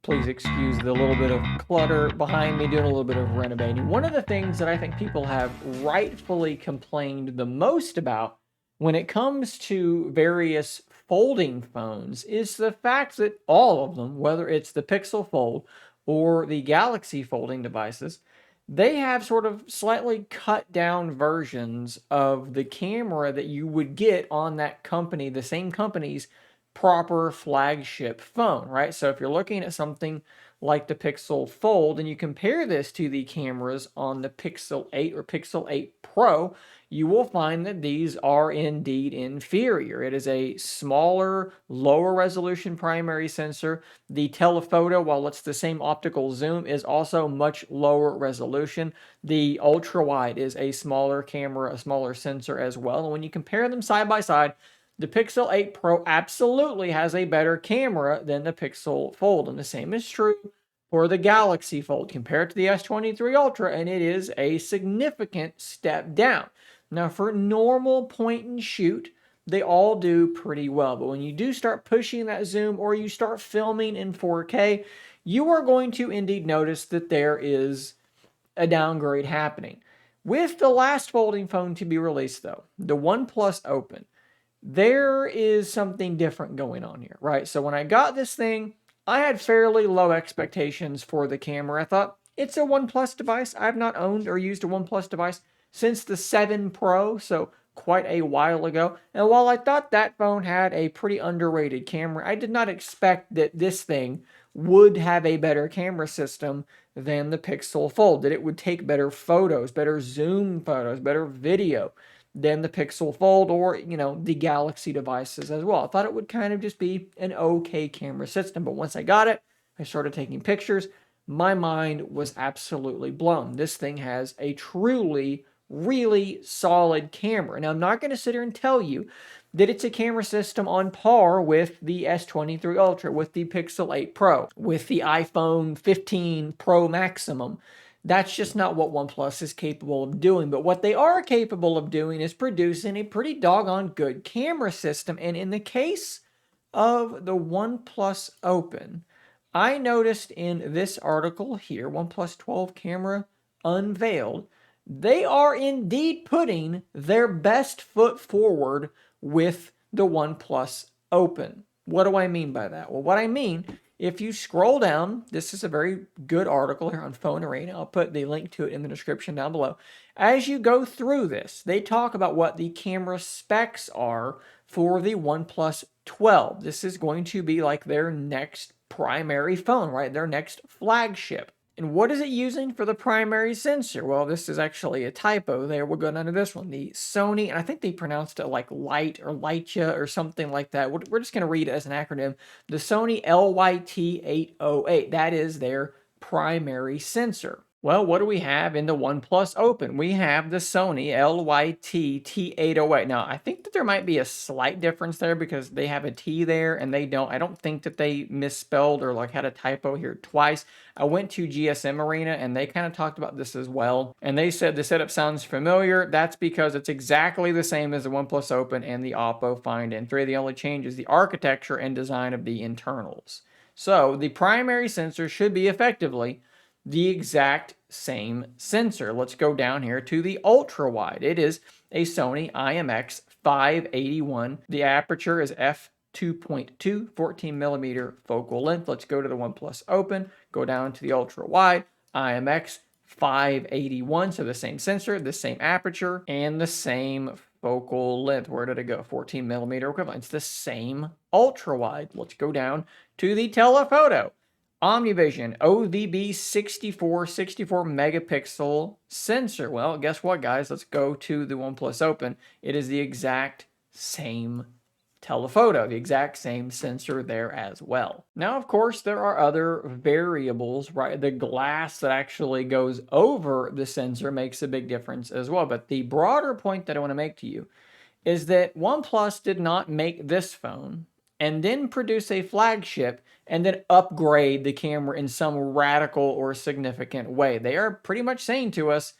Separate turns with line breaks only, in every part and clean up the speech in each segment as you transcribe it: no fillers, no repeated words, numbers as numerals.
Please excuse the little bit of clutter behind me doing a little bit of renovating. One of the things that I think people have rightfully complained the most about when it comes to various folding phones is the fact that all of them, whether it's the Pixel Fold or the Galaxy folding devices, they have sort of slightly cut down versions of the camera that you would get on that company, the same company's proper flagship phone, right? So if you're looking at something like the Pixel Fold and you compare this to the cameras on the Pixel 8 or Pixel 8 Pro, you will find that these are indeed inferior. It is a smaller, lower resolution primary sensor. The telephoto, while it's the same optical zoom, is also much lower resolution. The ultra wide is a smaller camera, a smaller sensor as well. And when you compare them side by side, the Pixel 8 Pro absolutely has a better camera than the Pixel Fold, and the same is true for the Galaxy Fold compared to the S23 Ultra, and it is a significant step down. Now, for normal point and shoot, they all do pretty well, but when you do start pushing that zoom or you start filming in 4K, you are going to indeed notice that there is a downgrade happening. With the last folding phone to be released, though, the OnePlus Open, there is something different going on here, right? So when I got this thing, I had fairly low expectations for the camera. I thought it's a OnePlus device. I've not owned or used a OnePlus device since the 7 Pro, so quite a while ago. And while I thought that phone had a pretty underrated camera, I did not expect that this thing would have a better camera system than the Pixel Fold, that it would take better photos, better zoom photos, better video than the Pixel Fold or, the Galaxy devices as well. I thought it would kind of just be an okay camera system, but once I got it, I started taking pictures. My mind was absolutely blown. This thing has a truly, really solid camera. Now, I'm not going to sit here and tell you that it's a camera system on par with the S23 Ultra, with the Pixel 8 Pro, with the iPhone 15 Pro Maximum. That's just not what OnePlus is capable of doing. But what they are capable of doing is producing a pretty doggone good camera system. And in the case of the OnePlus Open, I noticed in this article here, OnePlus 12 camera unveiled, they are indeed putting their best foot forward with the OnePlus Open. What do I mean by that? Well, what I mean, if you scroll down, this is a very good article here on Phone Arena. I'll put the link to it in the description down below. As you go through this, they talk about what the camera specs are for the OnePlus 12. This is going to be like their next primary phone, right? Their next flagship. And what is it using for the primary sensor? Well, this is actually a typo there. We'll go down to this one. The Sony, and I think they pronounced it like Light or Lightya or something like that. We're just going to read it as an acronym. The Sony LYT808. That is their primary sensor. Well, what do we have in the OnePlus Open? We have the Sony LYT-T808. Now, I think that there might be a slight difference there because they have a T there and they don't. I don't think that they misspelled or like had a typo here twice. I went to GSM Arena and they kind of talked about this as well. And they said the setup sounds familiar. That's because it's exactly the same as the OnePlus Open and the Oppo Find N3. The only change is the architecture and design of the internals. So the primary sensor should be effectively the exact same sensor. Let's go down here to the ultra wide. It is a Sony IMX 581. The aperture is f2.2, 14 millimeter focal length. Let's go to the OnePlus Open, go down to the ultra wide, IMX 581. So the same sensor, the same aperture, and the same focal length. Where did it go? 14 millimeter equivalent. It's the same ultra wide. Let's go down to the telephoto. OmniVision OVB 64 megapixel sensor. Well, guess what, guys? Let's go to the OnePlus Open. It is the exact same telephoto, the exact same sensor there as well. Now, of course, there are other variables, right? The glass that actually goes over the sensor makes a big difference as well. But the broader point that I want to make to you is that OnePlus did not make this phone and then produce a flagship and then upgrade the camera in some radical or significant way. They are pretty much saying to us,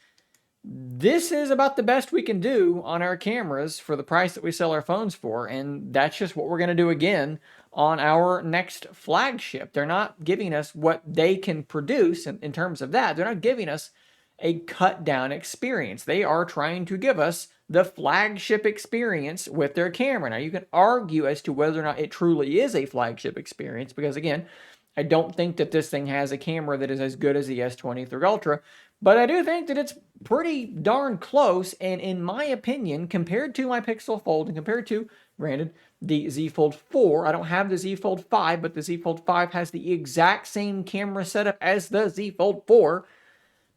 this is about the best we can do on our cameras for the price that we sell our phones for, and that's just what we're going to do again on our next flagship. They're not giving us what they can produce in terms of that. They're not giving us a cut down experience. They are trying to give us the flagship experience with their camera. Now, you can argue as to whether or not it truly is a flagship experience, because again, I don't think that this thing has a camera that is as good as the S23 Ultra, but I do think that it's pretty darn close. And in my opinion, compared to my Pixel Fold and compared to, granted, the Z Fold 4, I don't have the Z Fold 5, but the Z Fold 5 has the exact same camera setup as the Z Fold 4.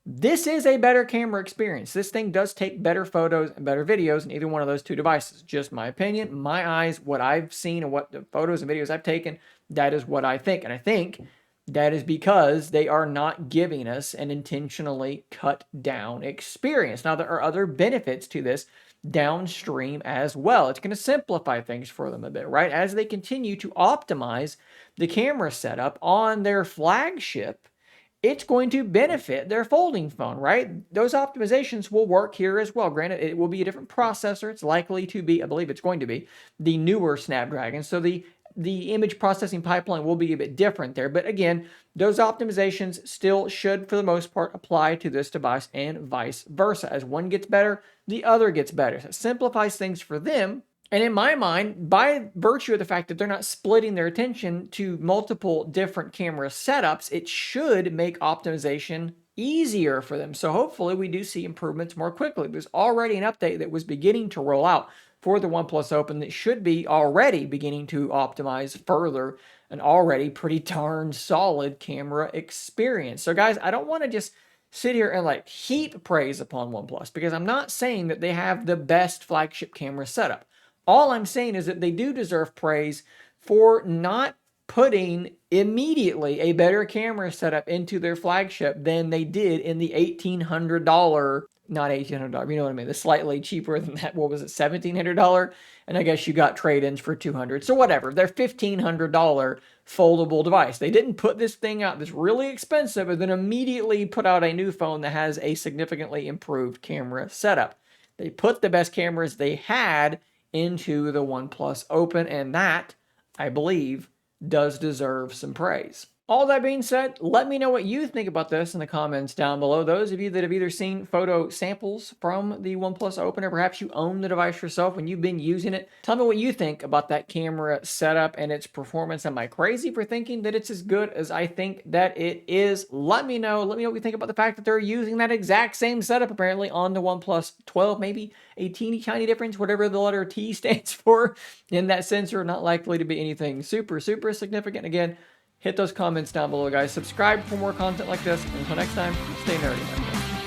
This is a better camera experience. This thing does take better photos and better videos in either one of those two devices. Just my opinion, my eyes, what I've seen and what the photos and videos I've taken, that is what I think. And I think that is because they are not giving us an intentionally cut down experience. Now, there are other benefits to this downstream as well. It's going to simplify things for them a bit, right? As they continue to optimize the camera setup on their flagship, it's going to benefit their folding phone, right? Those optimizations will work here as well. Granted, it will be a different processor. It's likely to be, I believe it's going to be, the newer Snapdragon. So the image processing pipeline will be a bit different there. But again, those optimizations still should, for the most part, apply to this device and vice versa. As one gets better, the other gets better. So it simplifies things for them. And in my mind, by virtue of the fact that they're not splitting their attention to multiple different camera setups, it should make optimization easier for them. So hopefully we do see improvements more quickly. There's already an update that was beginning to roll out for the OnePlus Open that should be already beginning to optimize further an already pretty darn solid camera experience. So guys, I don't want to just sit here and like heap praise upon OnePlus, because I'm not saying that they have the best flagship camera setup. All I'm saying is that they do deserve praise for not putting immediately a better camera setup into their flagship than they did in the $1,800, not $1,800, you know what I mean, the slightly cheaper than that, what was it, $1,700? And I guess you got trade-ins for $200. So whatever, their $1,500 foldable device. They didn't put this thing out that's really expensive and then immediately put out a new phone that has a significantly improved camera setup. They put the best cameras they had into the OnePlus Open, and that, I believe, does deserve some praise. All that being said, let me know what you think about this in the comments down below. Those of you that have either seen photo samples from the OnePlus Open, or perhaps you own the device yourself when you've been using it, tell me what you think about that camera setup and its performance. Am I crazy for thinking that it's as good as I think that it is? Let me know. Let me know what you think about the fact that they're using that exact same setup apparently on the OnePlus 12, maybe a teeny tiny difference, whatever the letter T stands for in that sensor. Not likely to be anything super significant. Again, hit those comments down below, guys. Subscribe for more content like this. Until next time, stay nerdy.